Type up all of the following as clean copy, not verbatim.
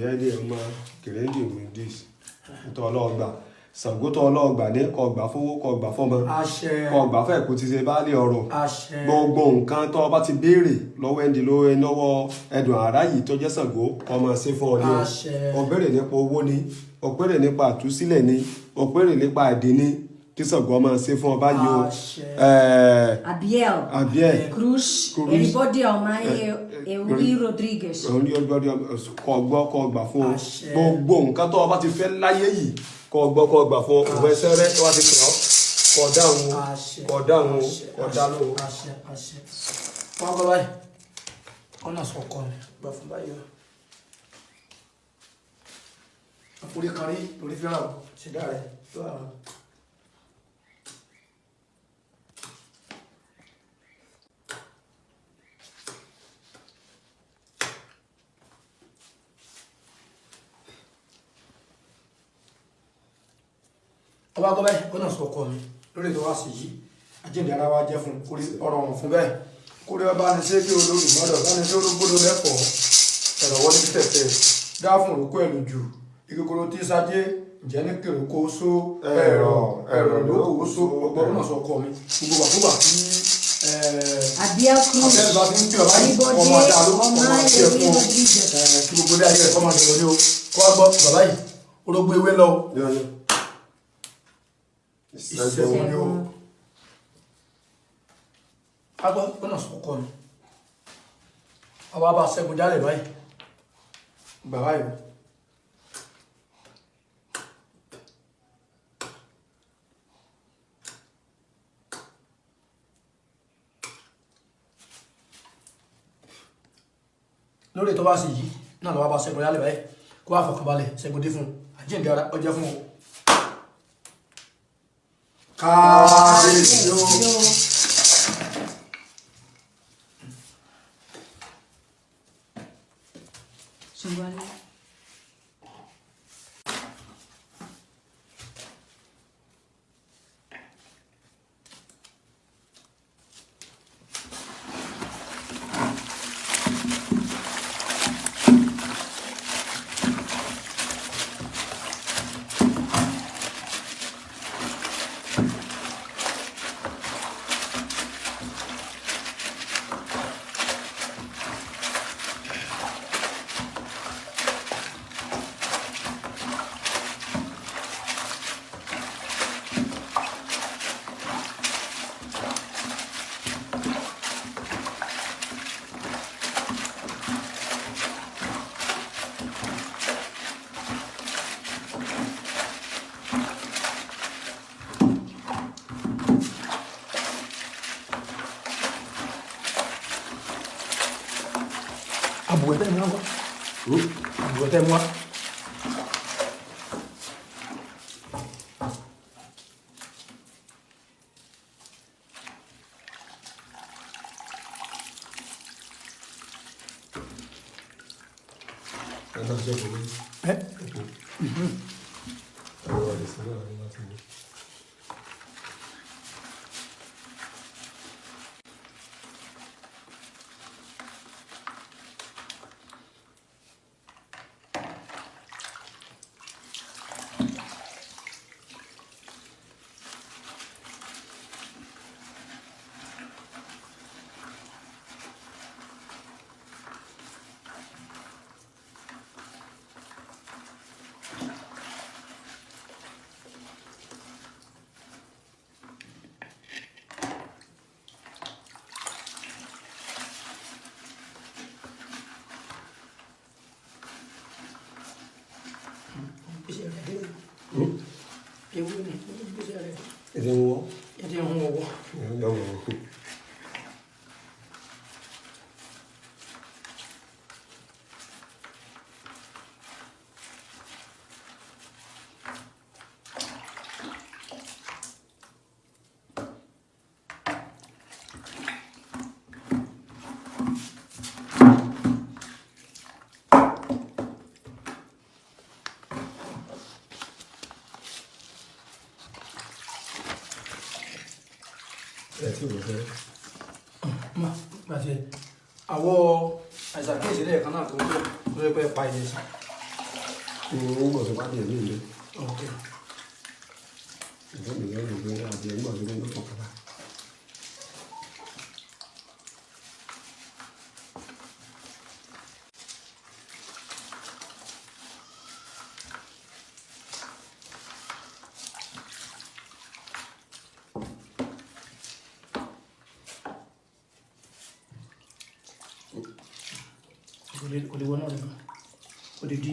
Yẹ́dí ọmọ kìrìndì wìndís tó ọlọ́ọ̀gbà Ṣàngó tó ọlọ́ọ̀gbà ní kọgbà fowó kọgbà fọmọ kọgbà fẹ́ kó ti ṣe báálé ọ̀rọ̀ gbogbo nǹkan tó bá ti béèrè lọ́wọ́ ẹni lọ́wọ́ ẹdùn àrá yìí tó jẹ́ Ṣàngó ọmọ ṣe fún ọ ní o béèrè nípa owó ni o béèrè nípa àtúsílẹ̀ ni o béèrè nípa àdé ni kí Ṣàngó ọmọ ṣe fún ọ báyìí o. Abiel Cruz everybody Euri Rodriguez kọgbà fún ọ gbogbo nǹkan tó bá ti fẹ́ láyé yìí kọgbà fún ọgbẹ sẹrẹ wá ti pè ọ kọdá òun kọdá lóhùn. wọn gbọ́ báyìí wọn náà sọ ọkọ mi gbà fún báyìí o àforí kan rí lórí fẹ́ràn ṣẹ̀dá rẹ̀ tó àrùn. ọba gbọ́ báyìí ó náà sọ ọkọ mi lórí ètò wá sí yìí àjíǹde ara wa jẹ́ fún orí ọ̀rọ̀ ọ̀run fún bẹ́ẹ̀ kórè ọba ní ṣé bí olórí mọ́dọ̀ bá ní ṣé olóbodò lẹ́kọ̀ọ́ ẹ̀rọ wọlé tẹ̀tẹ̀ dá fún òrùkọ ẹ̀lú jù ìkòkòrò tí sájé ǹjẹ́ ní kèrò kó só ẹ̀rọ ló kó só ọgbọ́n ó náà sọ ọkọ mi gbogbo àkóbà tí Abiel Cruz everybody ọmọ àdá ló ọmọ àti ẹ̀fún kí gbogbo dé ayé ẹ̀kọ́ máa dìrò ní o kó wá gbọ́ bàbá yìí orógbó ewé lọ ìṣẹ́gun ni ó agbọ́ ọ̀nà sọ́kọ́ mi àwọn abá ṣẹ́gun jálẹ̀ báyìí bàbá yìí lórí tó bá sì yìí náà lọ́wọ́ bá ṣẹ́gun jálẹ̀ báyìí kó wá fọkànbalẹ̀ ṣẹ́gun dé fún àjíǹde ara ọjọ́ fún o. Kábíyèsí o. Ṣàngówálé. Abuete moi quoi. Abuete moi. Àwọ̀ àìsàkíyèsí lẹ́ẹ̀kan náà tó ń pẹ́ pa ilé sí Òun gbọ́dọ̀ wá ní ẹ̀mí ilé. Ok. Ìjọba ìyá òun gbé adìẹ ń gbọ́dọ̀ ní ọ̀pọ̀ kaba. Kò lè wọ́n náà lẹ́nu. Kò lè di.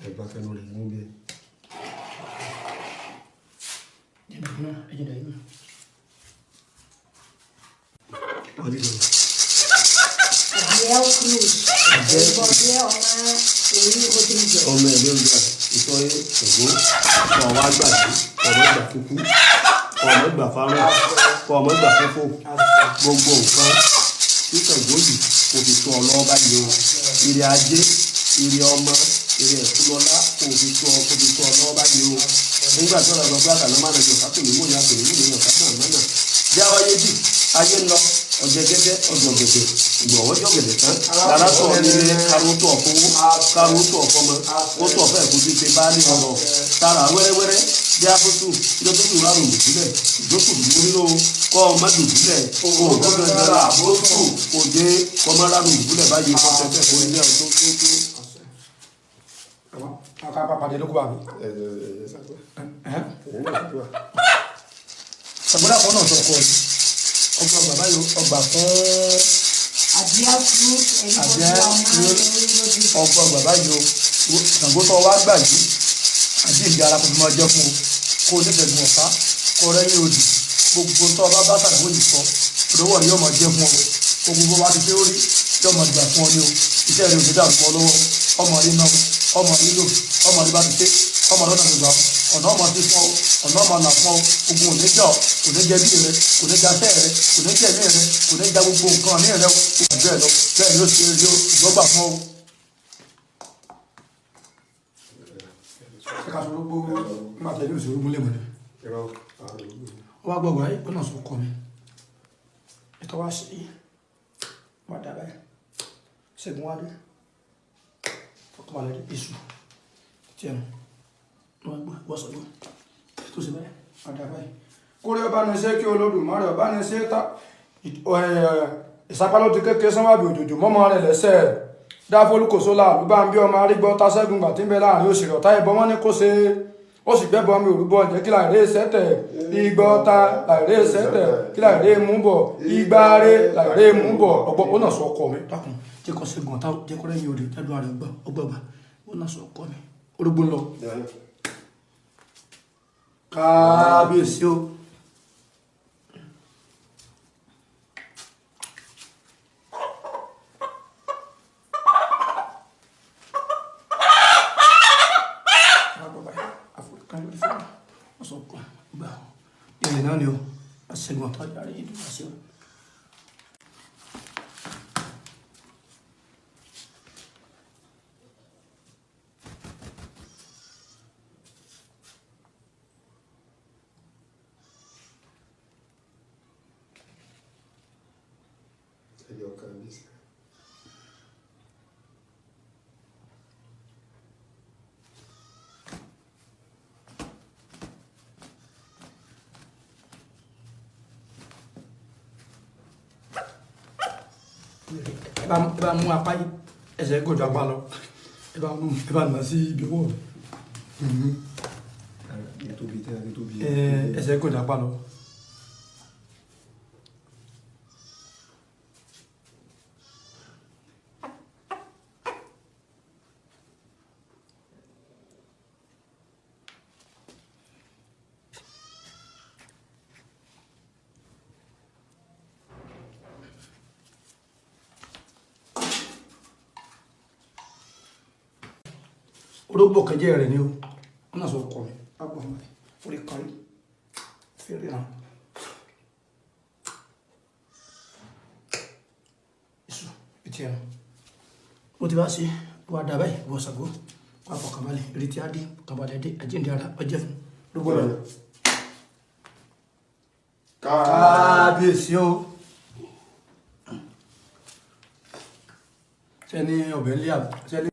Ẹgbà fẹ́nu rẹ̀ mú bí ẹ. Ẹjẹ̀ náà, ẹjẹ̀ dà yìí. Wọ́n ti sọ̀rọ̀. Ayer Cruz. Ríbọdé ọmọ èrí Rodríguez. Ọmọ ẹ̀mí ọ̀gá ìtọ́ Ṣàngó kọ̀ wá gbàgbé ọmọ ìgbà kúkú ọmọ ìgbà fárún ọmọ ìgbà fúnfún gbogbo nǹkan tí Ṣàngó yìí kò fi tó ọ lọ́wọ́ báyìí o ire ajé ire ọmọ ire ẹ̀kúlọ́lá kò fi tó ọ lọ́wọ́ báyìí o nígbà tí ọ̀rọ̀ gbọ́ àtàlọ́ máa ń lọ ká pèlú mọ́ ní apèlú mọ́ ní ọ̀ká náà mọ́nà já wáyé bì ayé ń lọ ọjọ́ gẹ́gẹ́ ọjọ́ gẹ̀dẹ̀ ìgbọ̀wọ́ jọ gẹ̀dẹ̀ tán lára tó ọ nílé karótó ọ̀fọwọ́ karótó ọ̀fọmọ ó tó ọ̀fẹ́ ìfojú ṣe bá ní ọ̀rọ̀ tara wẹ́rẹ́wẹ́rẹ́ bí abótú ìdókòtò rà rò lòdìlẹ̀ ìdókòtò nílò kọ́ ọmọ dòdìlẹ̀ kó o gbọ́dọ̀ jọra àbótú kò dé kọ́mọ rà rò lòdìlẹ̀ báyìí kọ́ tẹ́tẹ́ kó ilé ọ̀tún tó. Aka pàdé ló kú bá mi. Ṣàngólá kan náà sọ̀kọ̀ ni. Ọgbà bàbá yóò ọgbà fún. Ayer Cruz. Ríbọdé ọmọ èrí Rodríguez. Ọgbà bàbá yóò Ṣàngó tó wá gbà yìí. Àjíǹde ara kò fi máa jẹ́ fún o. Kó o nífẹ̀ẹ́ gun ọ̀tá. Kó o rẹ́yìn òdì. Gbogbo tó bá bá Ṣàngó yìí sọ. Òdòwò ni yóò máa jẹ́ fún ọ. Gbogbo bá ti ṣe ó rí. Yóò máa gbà fún ọ ní o. Iṣẹ́ rẹ̀ ò ní dàrú mọ́ lọ́wọ́. Ọmọ rí náà. Ọmọ rí lò. Ọmọ rí bá ti ṣe. Ọmọ lọ́nà gbogbo ọ̀nà ọmọ ti fún ọ. Ọ̀nà ọmọ nà fún ọ. Ogun ò ní jà ọ́. Kò ní jẹ bí rẹ. Kò ní jasẹ́ rẹ. Kò ní jẹ ẹ̀mí rẹ. Kò ní ja gbogbo nǹkan ní rẹ. Kò bẹ́ẹ̀ lọ. Bẹ́ẹ̀ ni ó ti rí o. Ìgbọ́gbà fún ọ. Ṣé ká sọ gbogbo máa tẹ̀lé òṣèré múlẹ̀ mọ́ ni? Wọ́n á gbọ́ wáyé pé náà sọ kọ́ mi. Ètò wá sí wà dábàá yẹn. Ṣẹ́gun wá dé. Fọkànbalẹ̀ iṣu. Tí ẹnu. Wọ́n gbọ́ wọ́sọ̀ yóò. Tó ṣe bẹ́ẹ̀ wà dábàá yẹn. Kórè ọba ní ṣé kí Olódùmarè ọba ní ṣé ta ìsapá ló ti kékeré sánwábì òjòjò mọ́mọ́ rẹ̀ lẹ́sẹ̀ rẹ̀. Dáfólúkòsó láàlú bá ń bí ọmọ arígbọ́ tásẹ́gun gbà tí ń bẹ láàrin òṣèré ọ̀tá ìbọn wọn ní kó ṣe ó sì gbẹ́bọ mi òrùbọ jẹ́ kí láìrè sẹ́tẹ̀ igbó ta láìrè sẹ́tẹ̀ kí láìrè mú bọ̀ igbá rẹ̀ láìrè mú bọ̀ ọgbọ́n ó náà sọ ọkọ mi dákun jẹ́ kó ṣẹ́gun ọ̀tá jẹ́ kó rẹ́yìn òde tẹ́lú ààrẹ ọgbọ́gbà ó náà sọ ọkọ mi orógbó lọ. Kábíyèsí o. Náà ni o aṣẹ́gun ọ̀tá àrí ìdúró aṣẹ́gun. Ẹ bá mú apá yìí ẹsẹ̀ gòjò apá lọ ẹ bá nà sí ibi wọ́ọ̀ ẹsẹ̀ gòjò apá lọ. Orógbó kẹjẹ rẹ ni o wọn náà sọ ọkọ mi agbọ ọmọ rẹ orí kan fèrè hàn iṣu etí ẹnu ó ti bá ṣe wà dábàá yìí wọ Ṣàngó wà fọkànbalẹ̀ ìrètí adé kànbalẹ̀ adé àjíǹde ara ọjẹ fún lógbó rẹ. Kábíyèsí o ṣe ní ọbẹ̀ ilé àbí